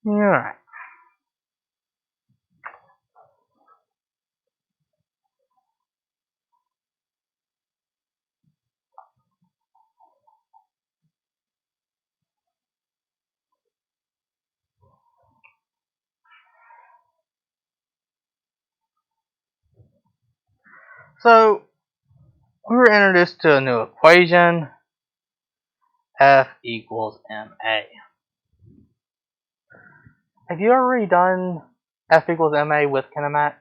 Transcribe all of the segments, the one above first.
Alright. So we were introduced to a new equation, F equals ma. Have you already done F equals ma with kinematics?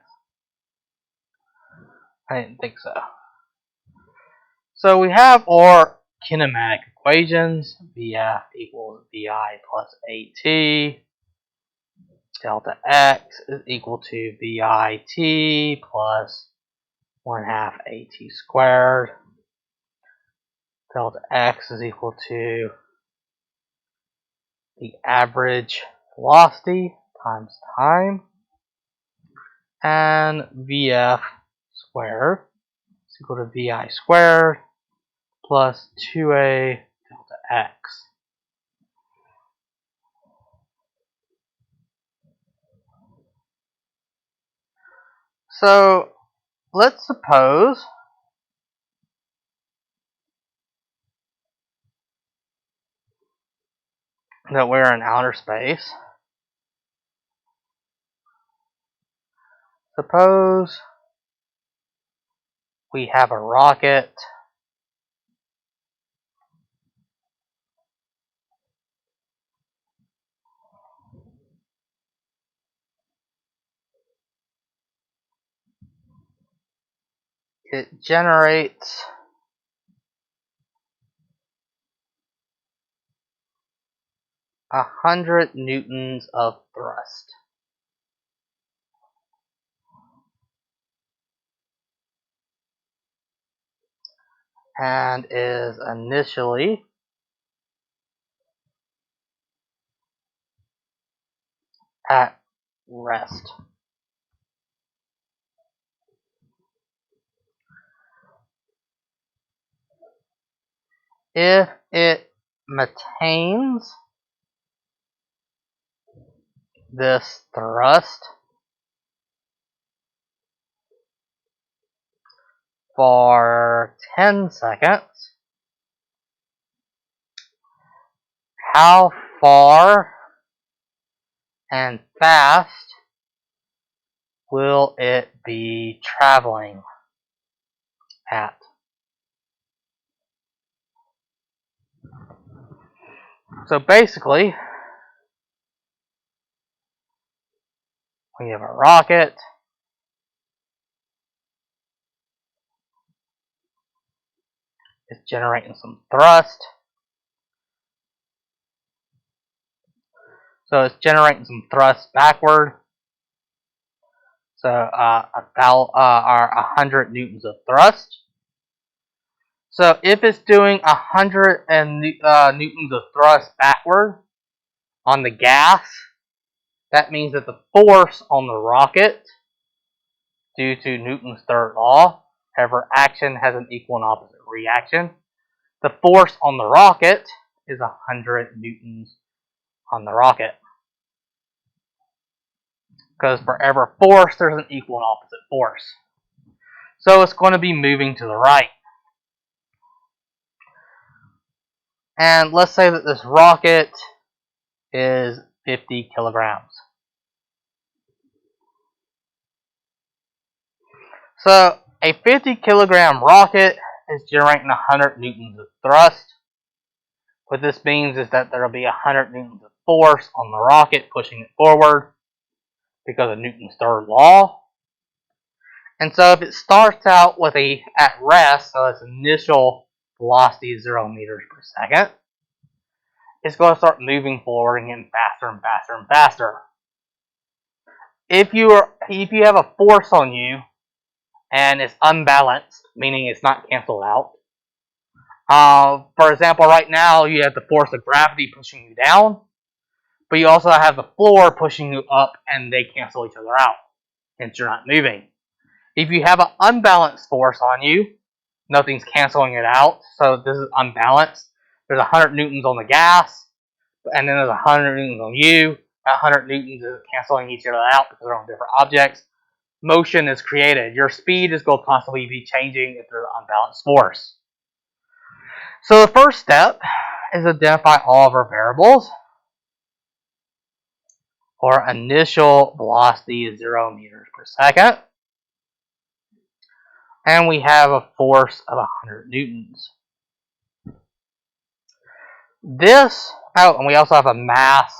I didn't think so. So we have our kinematic equations, Vf equals Vi plus At, delta x is equal to Vit plus 1/2 At squared. Delta x is equal to the average velocity times time, and Vf squared is equal to Vi squared plus 2a delta x. So let's suppose that we're in outer space. Suppose we have a rocket it generates 100 newtons of thrust. And is initially at rest. If it maintains this thrust for 10 seconds, how far and fast will it be traveling at? So basically, we have a rocket. It's generating some thrust. So it's generating some thrust backward. So 100 newtons of thrust. So if it's doing 100 newtons of thrust backward on the gas, that means that the force on the rocket, due to Newton's third law, however action has an equal and opposite reaction, the force on the rocket is 100 newtons on the rocket. Because for every force, there's an equal and opposite force. So it's going to be moving to the right. And let's say that this rocket is 50 kilograms. So a 50 kilogram rocket is generating 100 newtons of thrust. What this means is that there will be 100 newtons of force on the rocket pushing it forward because of Newton's third law. And so if it starts out with at rest, so its initial velocity is 0 meters per second, it's going to start moving forward and getting faster and faster and faster. If you have a force on you and it's unbalanced, meaning it's not canceled out. For example, right now you have the force of gravity pushing you down, but you also have the floor pushing you up, and they cancel each other out, hence you're not moving. If you have an unbalanced force on you, nothing's canceling it out, so this is unbalanced. There's 100 newtons on the gas, and then there's 100 newtons on you, At 100 newtons is canceling each other out because they're on different objects. Motion is created. Your speed is going to constantly be changing if there's an unbalanced force. So the first step is identify all of our variables. Our initial velocity is 0 meters per second. And we have a force of 100 newtons. And we also have a mass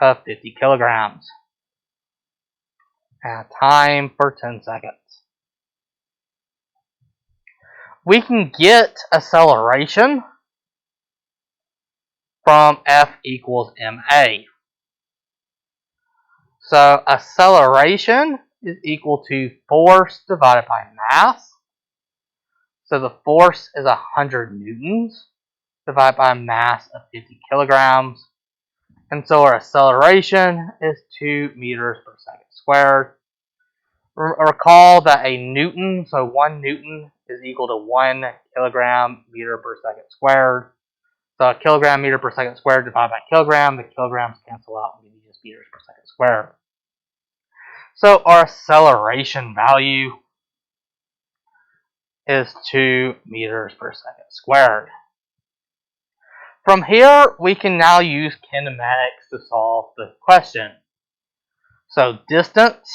of 50 kilograms. And time for 10 seconds. We can get acceleration from F equals ma. So acceleration is equal to force divided by mass. So the force is 100 newtons divided by a mass of 50 kilograms. And so our acceleration is 2 meters per second squared. Recall that a newton, so 1 newton, is equal to 1 kilogram meter per second squared. So a kilogram meter per second squared divided by kilogram, the kilograms cancel out and give you just meters per second squared. So our acceleration value is 2 meters per second squared. From here, we can now use kinematics to solve the question. So distance,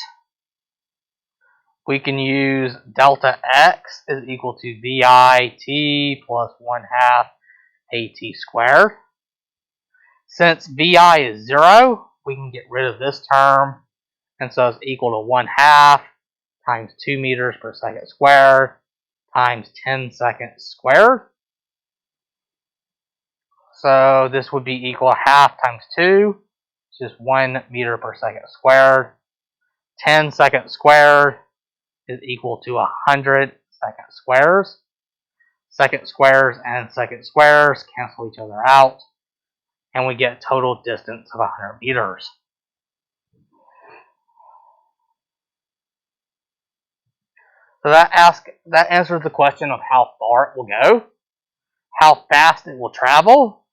we can use delta x is equal to VIT plus 1/2 AT squared. Since VI is 0, we can get rid of this term, and so it's equal to 1/2 times 2 meters per second squared times 10 seconds squared. So this would be equal to 1/2 times 2, which is 1 meter per second squared. 10 seconds squared is equal to 100 second squares. Second squares and second squares cancel each other out, and we get total distance of 100 meters. So that answers the question of how far it will go, how fast it will travel.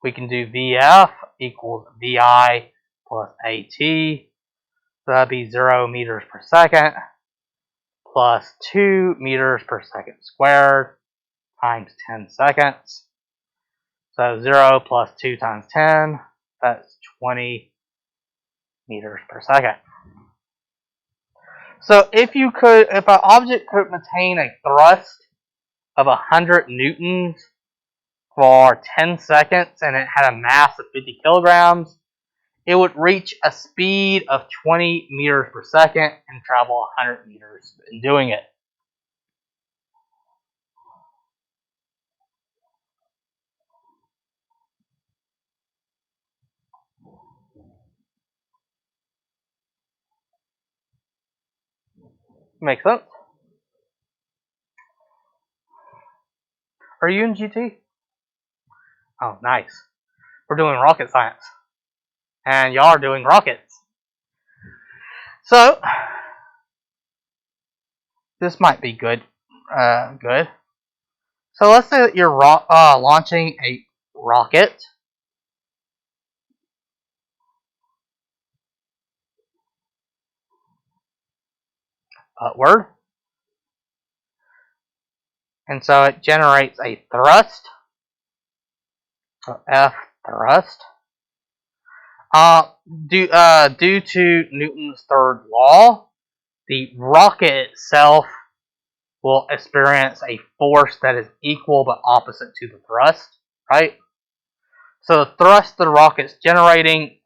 We can do VF equals VI plus AT. So that'd be 0 meters per second plus 2 meters per second squared times 10 seconds. So 0 plus 2 times 10, that's 20 meters per second. So if an object could maintain a thrust of 100 newtons for 10 seconds and it had a mass of 50 kilograms, it would reach a speed of 20 meters per second and travel 100 meters in doing it. Makes sense? Are you in GT? Oh, nice. We're doing rocket science. And y'all are doing rockets. So, this might be good. So let's say that you're launching a rocket. Upward. And so it generates a thrust. So F thrust. Due to Newton's third law, the rocket itself will experience a force that is equal but opposite to the thrust, right? So the thrust the rocket's generating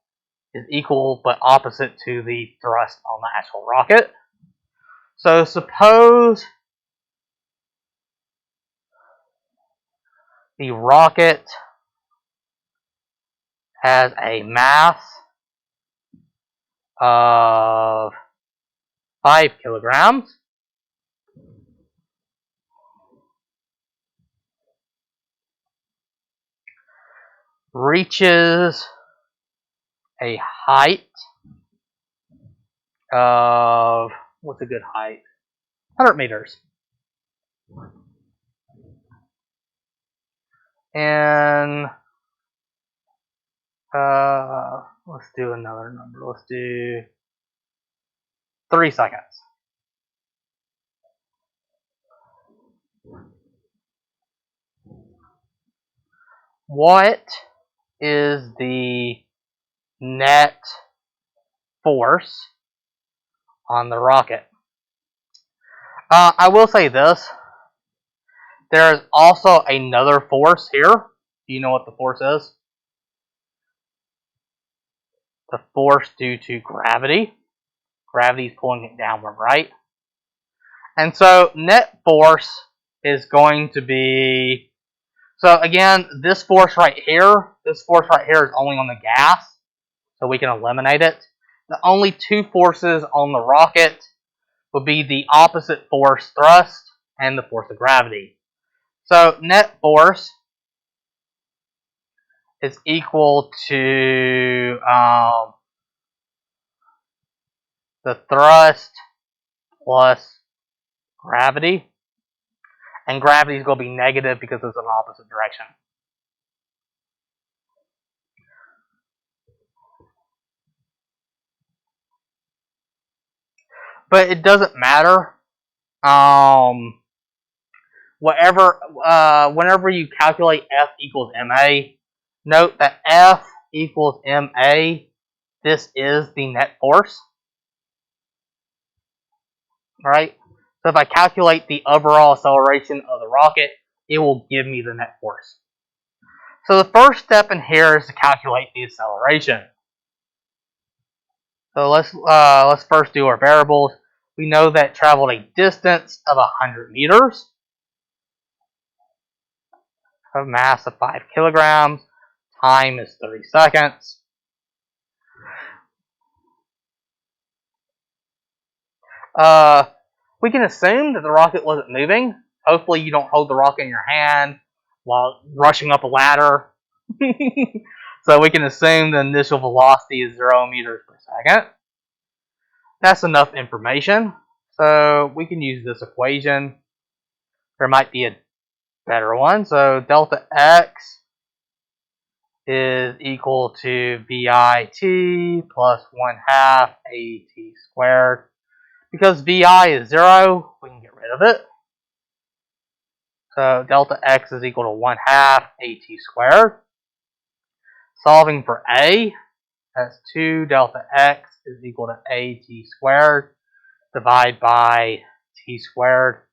is equal but opposite to the thrust on the actual rocket. So suppose the rocket has a mass of 5 kilograms. Reaches a height of, what's a good height? 100 meters. And Let's do another number. Let's do 3 seconds. What is the net force on the rocket? I will say this. There is also another force here. Do you know what the force is? The force due to gravity. Gravity is pulling it downward, right? And so net force is going to be, so again, this force right here is only on the gas, so we can eliminate it. The only two forces on the rocket would be the opposite force thrust and the force of gravity. So net force is equal to the thrust plus gravity. And gravity is going to be negative because it's in the opposite direction. But it doesn't matter. Whenever you calculate F equals ma, note that F equals ma. This is the net force, right? So if I calculate the overall acceleration of the rocket, it will give me the net force. So the first step in here is to calculate the acceleration. So let's first do our variables. We know that it traveled a distance of 100 meters, of mass of 5 kilograms, time is 30 seconds. We can assume that the rocket wasn't moving. Hopefully you don't hold the rocket in your hand while rushing up a ladder. So we can assume the initial velocity is 0 meters per second. That's enough information. So we can use this equation. There might be a better one. So delta x is equal to VIT plus 1/2 AT squared. Because VI is 0, we can get rid of it. So delta x is equal to 1/2 AT squared. Solving for A, that's 2 delta x is equal to AT squared. Divide by T squared.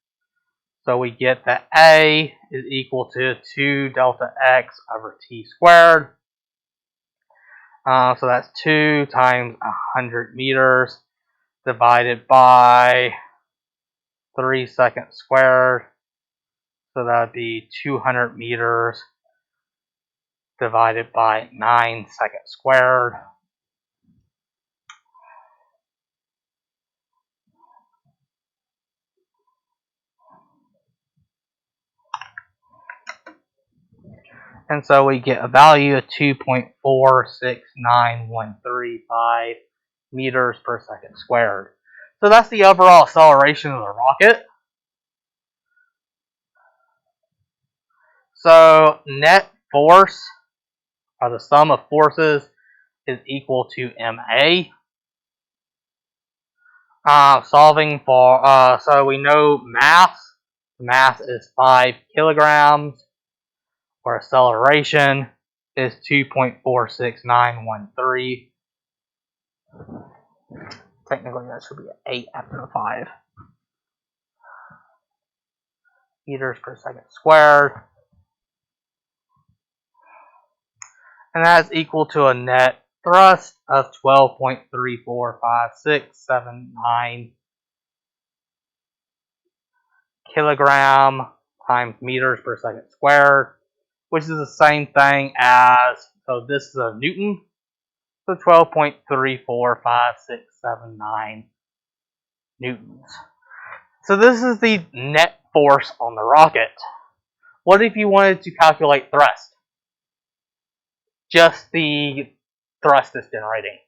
So we get that A is equal to 2 delta x over T squared. So that's 2 times 100 meters divided by 3 seconds squared. So that would be 200 meters divided by 9 seconds squared. And so we get a value of 2.469135 meters per second squared. So that's the overall acceleration of the rocket. So net force, or the sum of forces, is equal to ma. Solving for, so we know mass. Mass is 5 kilograms. Our acceleration is 2.46913. Technically, that should be an 8 after the 5. Meters per second squared. And that is equal to a net thrust of 12.345679 kilogram times meters per second squared, which is the same thing as, so this is a Newton, so 12.345679 newtons. So this is the net force on the rocket. What if you wanted to calculate thrust? Just the thrust it's generating.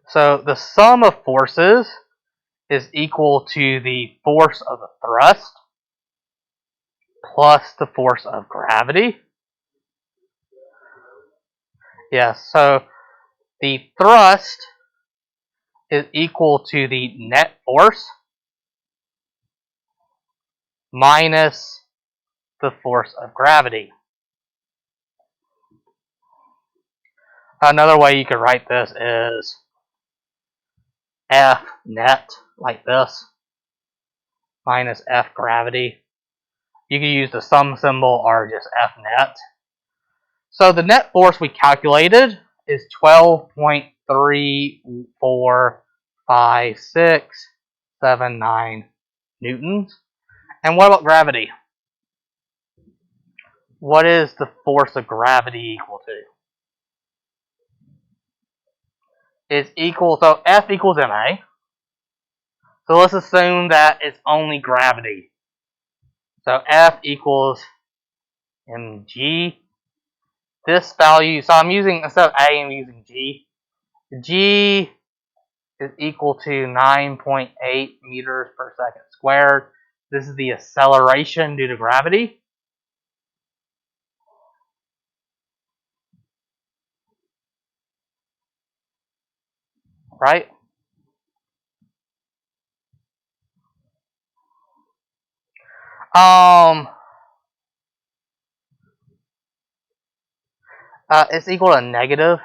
So the sum of forces is equal to the force of the thrust plus the force of gravity. Yes, so the thrust is equal to the net force minus the force of gravity. Another way you could write this is F net, like this, minus F gravity. You can use the sum symbol or just F net. So the net force we calculated is 12.345679 newtons. And what about gravity? What is the force of gravity equal to? It's equal, so F equals ma. So let's assume that it's only gravity. So F equals mg. This value, so I'm using, instead of A, I'm using G. G is equal to 9.8 meters per second squared. This is the acceleration due to gravity. Right? It's equal to negative.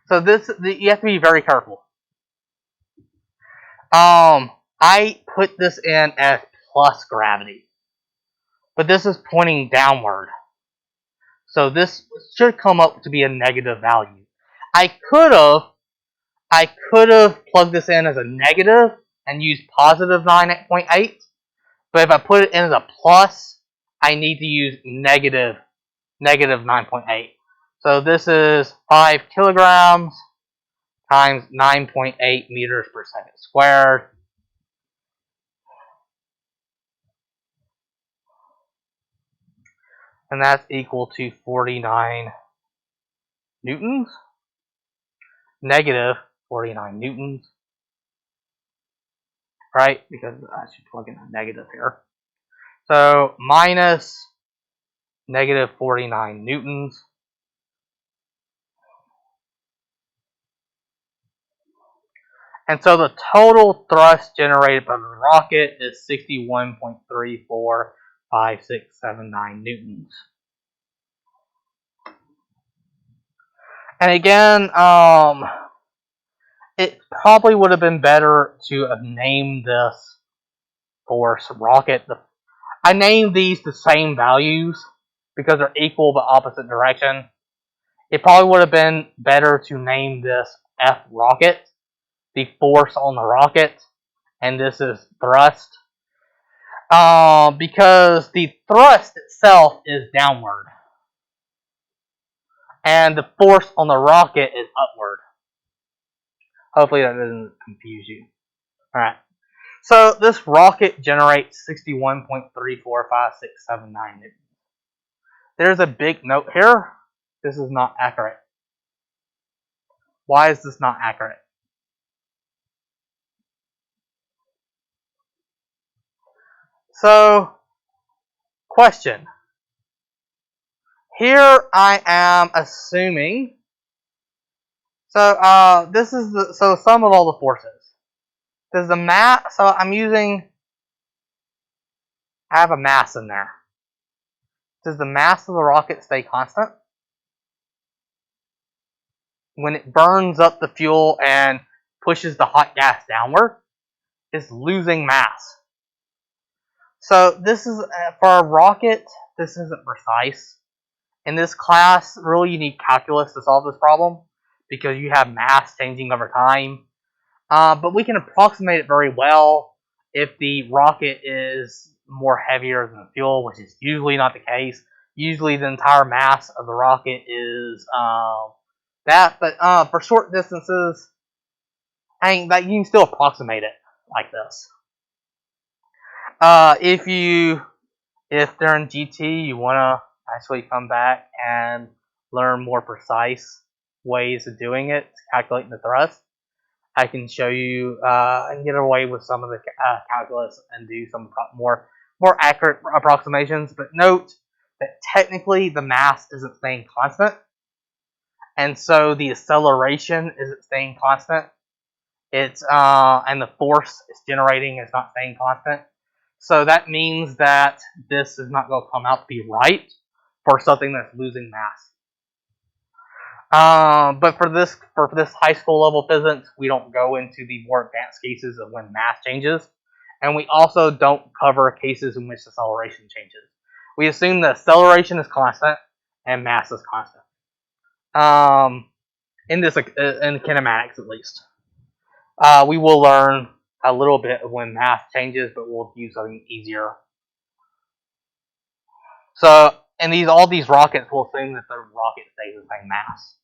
So you have to be very careful. I put this in as plus gravity, but this is pointing downward. So this should come up to be a negative value. I could have plugged this in as a negative and used positive 9.8, but if I put it in as a plus, I need to use negative 9.8. So this is 5 kilograms times 9.8 meters per second squared. And that's equal to 49 newtons. Negative 49 newtons. Right? Because I should plug in a negative here. So minus negative 49 newtons. And so the total thrust generated by the rocket is 61.345679 newtons. And again, it probably would have been better to have named this force rocket. I named these the same values because they're equal but opposite direction. It probably would have been better to name this F rocket, the force on the rocket, and this is thrust. Because the thrust itself is downward, and the force on the rocket is upward. Hopefully that doesn't confuse you. Alright. So this rocket generates 61.345679 newtons. There's a big note here. This is not accurate. Why is this not accurate? So, question. Here I am assuming. So this is the sum of all the forces. Does the mass? So I'm using. I have a mass in there. Does the mass of the rocket stay constant? When it burns up the fuel and pushes the hot gas downward, it's losing mass. So this is for a rocket. This isn't precise. In this class, really you need calculus to solve this problem because you have mass changing over time. But we can approximate it very well if the rocket is more heavier than the fuel, which is usually not the case. Usually the entire mass of the rocket is that. But for short distances, I mean, that you can still approximate it like this. If during GT you want to actually come back and learn more precise ways of doing it, calculating the thrust, I can show you and get away with some of the calculus and do some more accurate approximations. But note that technically the mass isn't staying constant, and so the acceleration isn't staying constant. It's and the force it's generating is not staying constant. So that means that this is not going to come out to be right for something that's losing mass. But for this high school level physics, we don't go into the more advanced cases of when mass changes, and we also don't cover cases in which acceleration changes. We assume that acceleration is constant and mass is constant. In kinematics at least, we will learn a little bit of when mass changes, but we'll use something easier. So, in all these rockets, we'll assume that the rocket stays the same mass.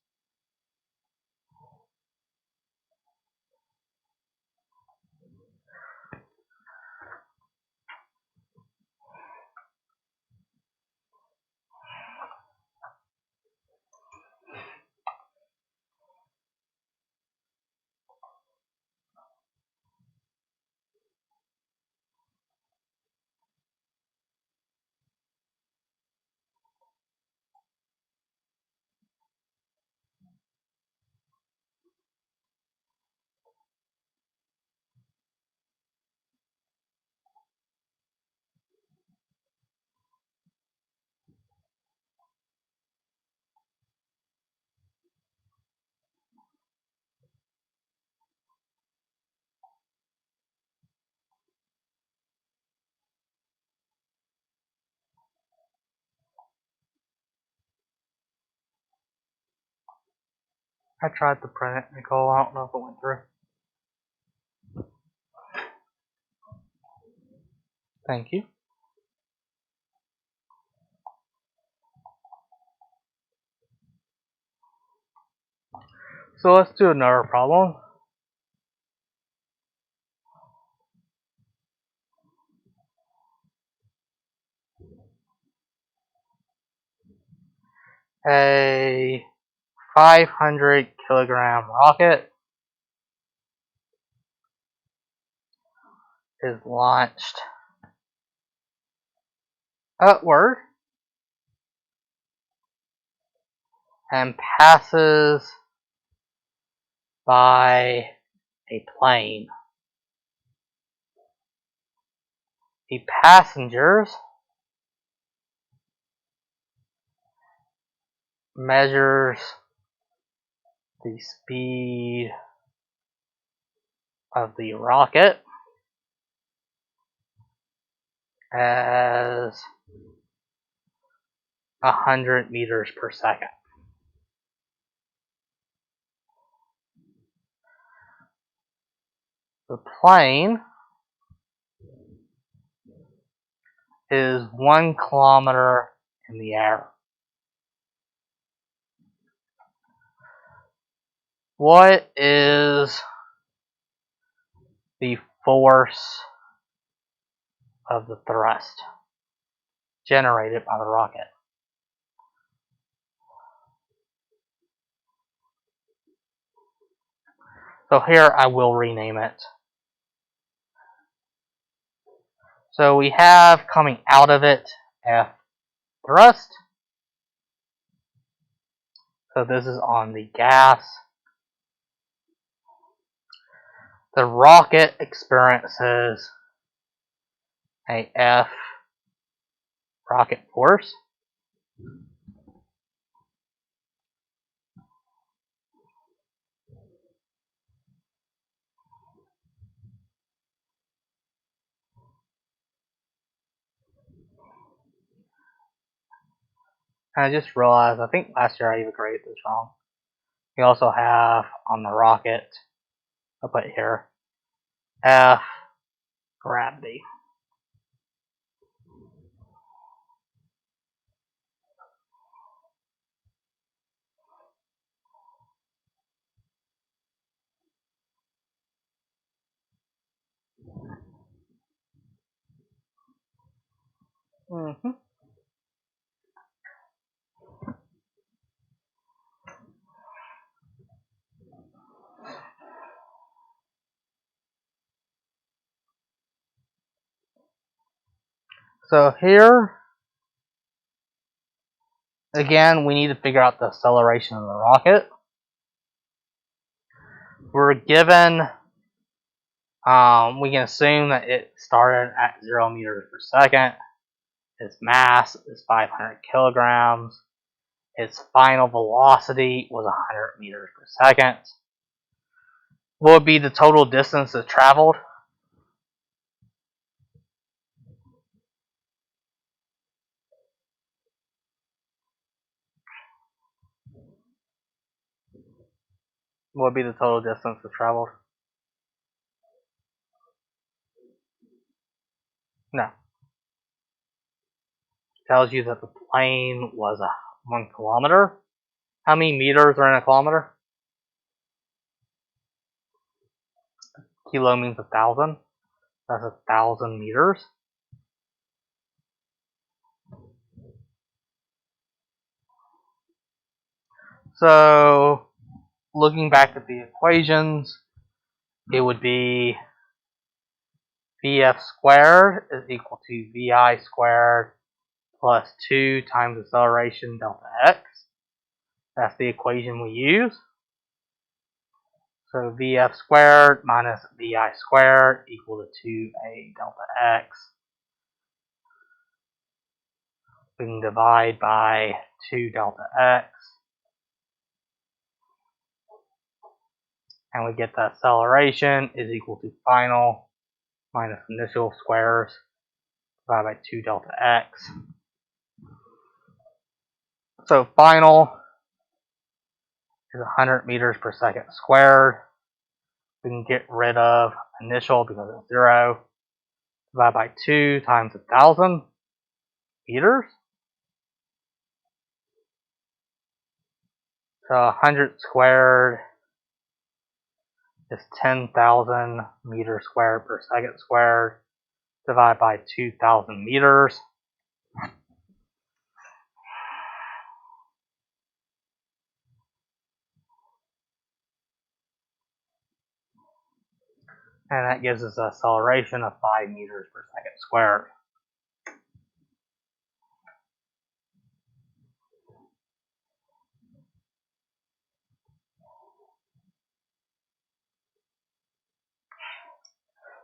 I tried to print it, Nicole. I don't know if it went through. Thank you. So let's do another problem. A 500 kilogram rocket is launched upward and passes by a plane. The passengers measures the speed of the rocket as 100 meters per second. The plane is 1 kilometer in the air. What is the force of the thrust generated by the rocket? So here I will rename it. So we have coming out of it F thrust. So this is on the gas. The rocket experiences a F rocket force. And I just realized, I think last year I even graded this wrong. We also have on the rocket, I'll put here, F gravity. So here Again, we need to figure out the acceleration of the rocket. We're given, we can assume that it started at 0 meters per second. Its mass is 500 kilograms. Its final velocity was 100 meters per second. What would be the total distance it traveled? What would be the total distance it traveled? No. It tells you that the plane was 1 kilometer. How many meters are in a kilometer? Kilo means 1,000. That's 1,000 meters. So, looking back at the equations, it would be Vf squared is equal to Vi squared plus 2 times acceleration delta x. That's the equation we use. So Vf squared minus Vi squared equal to 2a delta x. We can divide by 2 delta x. And we get the acceleration is equal to final minus initial squares divided by 2 delta x. So final is 100 meters per second squared. We can get rid of initial because it's 0. Divide by 2 times 1,000 meters. So 100 squared is 10,000 meters squared per second squared. Divided by 2,000 meters. And that gives us an acceleration of 5 meters per second squared.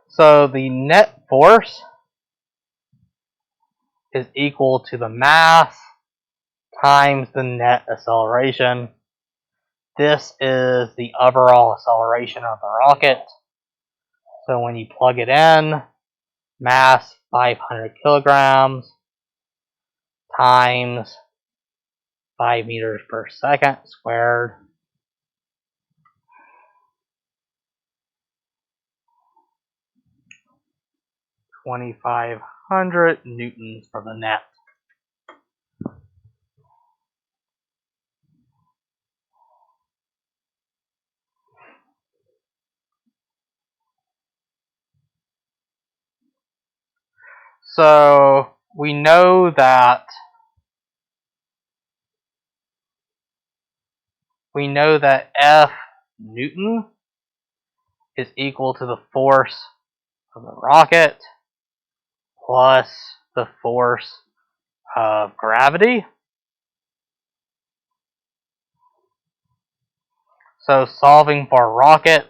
So the net force is equal to the mass times the net acceleration. This is the overall acceleration of the rocket. So when you plug it in, mass 500 kilograms times 5 meters per second squared. (2,500 newtons for the net). So we know that F Newton is equal to the force of the rocket plus the force of gravity. So solving for a rocket,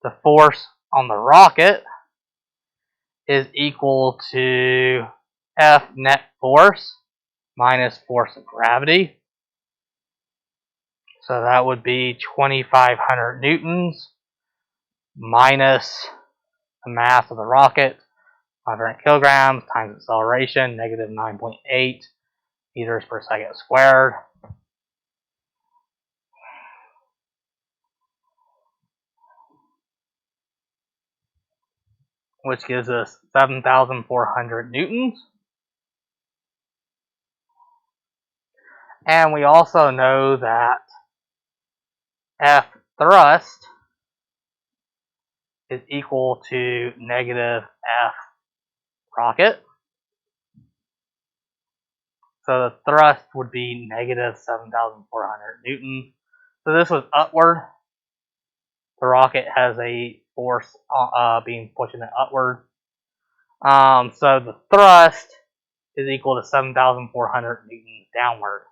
the force on the rocket is equal to F net force minus force of gravity. So that would be 2,500 newtons minus the mass of the rocket, 500 kilograms, times acceleration, negative 9.8 meters per second squared. Which gives us 7,400 newtons. And we also know that F thrust is equal to negative F rocket. So the thrust would be negative 7,400 newtons. So this was upward. The rocket has a force being pushing it upward. So the thrust is equal to 7,400 newtons downward.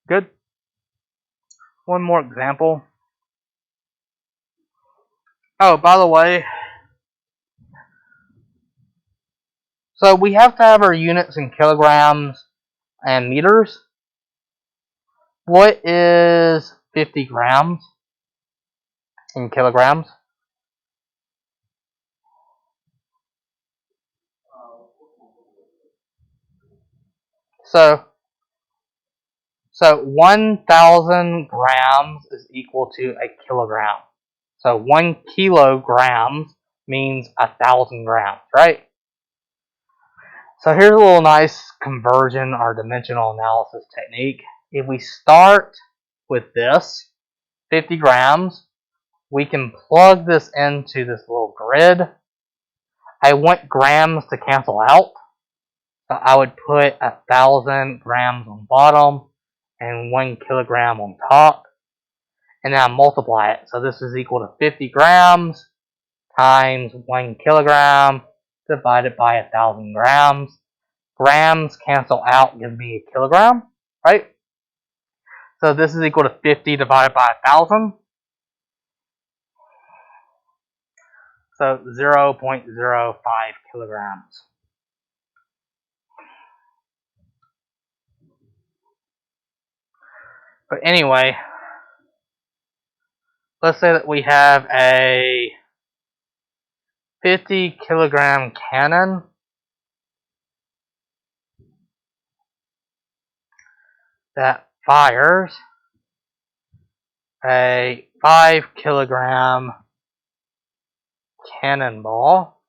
Good. One more example. Oh, by the way, so we have to have our units in kilograms and meters. What is 50 grams in kilograms? So 1,000 grams is equal to a kilogram. So 1 kilograms means 1,000 grams, right? So here's a little nice conversion or dimensional analysis technique. If we start with this, 50 grams, we can plug this into this little grid. I want grams to cancel out. So I would put 1,000 grams on bottom and 1 kilogram on top. And now multiply it. So this is equal to 50 grams times 1 kilogram divided by 1,000 grams. Grams cancel out, give me a kilogram, right? So this is equal to 50 divided by 1,000. So 0.05 kilograms. But anyway, let's say that we have a 50 kilogram cannon that fires a 5 kilogram cannonball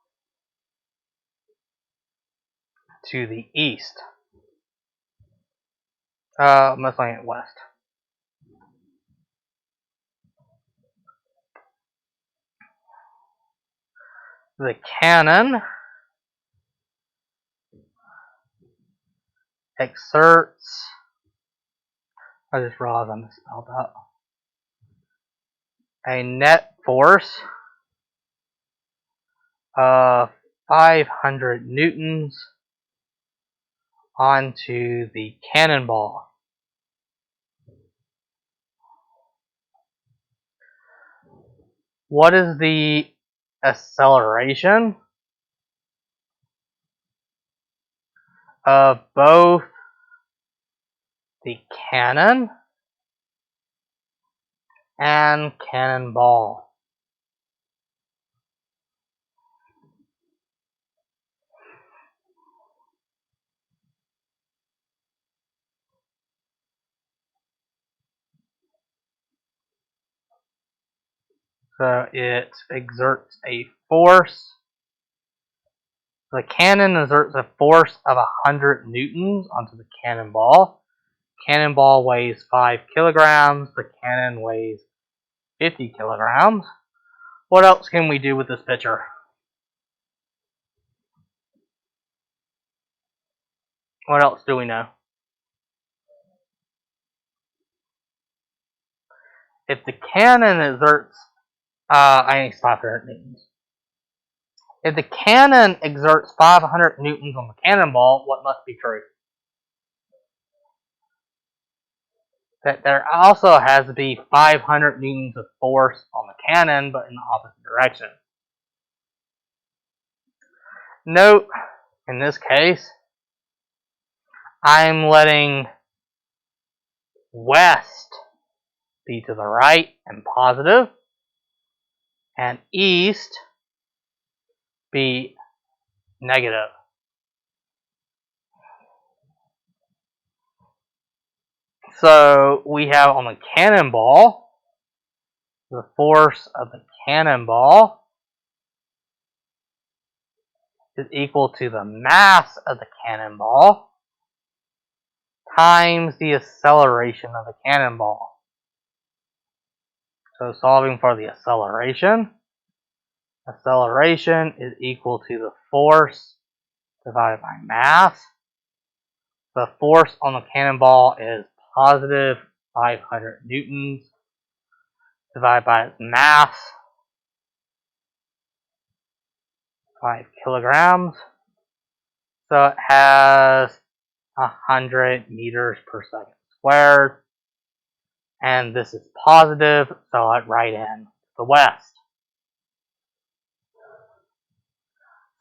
to the east. Most likely west. The cannon exerts, I just realized I misspelled that, a net force of 500 newtons onto the cannonball. What is the acceleration of both the cannon and cannonball? So it exerts a force. The cannon exerts a force of 100 newtons onto the cannonball. Cannonball weighs 5 kilograms. The cannon weighs 50 kilograms. What else can we do with this picture? What else do we know? If the cannon exerts, I need 500 newtons. If the cannon exerts 500 newtons on the cannonball, what must be true? That there also has to be 500 newtons of force on the cannon, but in the opposite direction. Note, in this case, I'm letting west be to the right and positive, and east be negative. So we have on the cannonball, the force of the cannonball is equal to the mass of the cannonball times the acceleration of the cannonball. So solving for the acceleration is equal to the force divided by mass. The force on the cannonball is positive 500 newtons divided by its mass, 5 kilograms. So it has 100 meters per second squared. and this is positive, so I'd write in the west.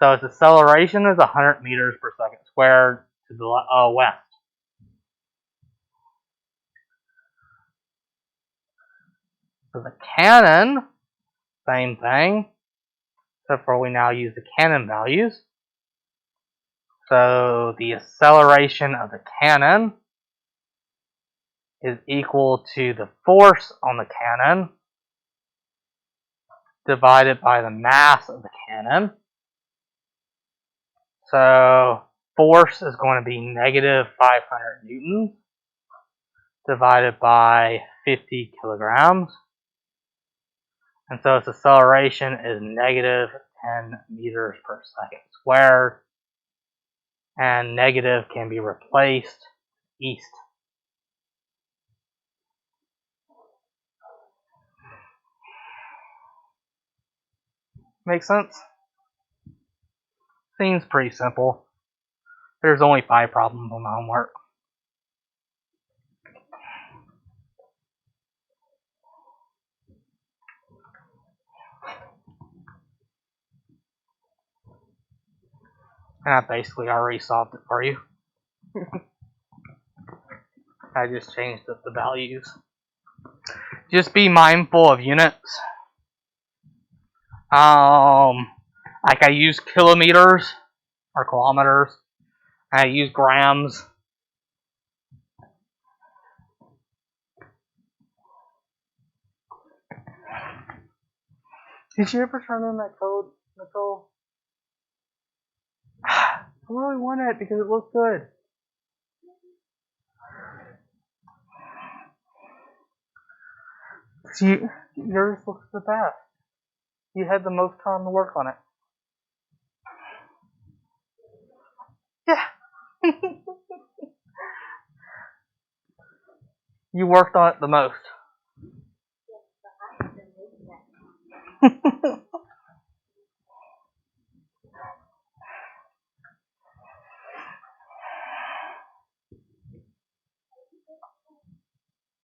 So its acceleration is 100 meters per second squared to the west. So the cannon, same thing, except for we now use the cannon values. So the acceleration of the cannon is equal to the force on the cannon divided by the mass of the cannon. So force is going to be negative 500 newtons divided by 50 kilograms. And so its acceleration is negative 10 meters per second squared. And negative can be replaced east. Make sense? Seems pretty simple. There's only 5 problems on the homework. And I basically already solved it for you. I just changed up the values. Just be mindful of units. Like I use kilometers or kilometers. I use grams. Did you ever turn in that code, Nicole? I really want it because it looks good. See, yours looks the best. You had the most time to work on it. Yeah. You worked on it the most.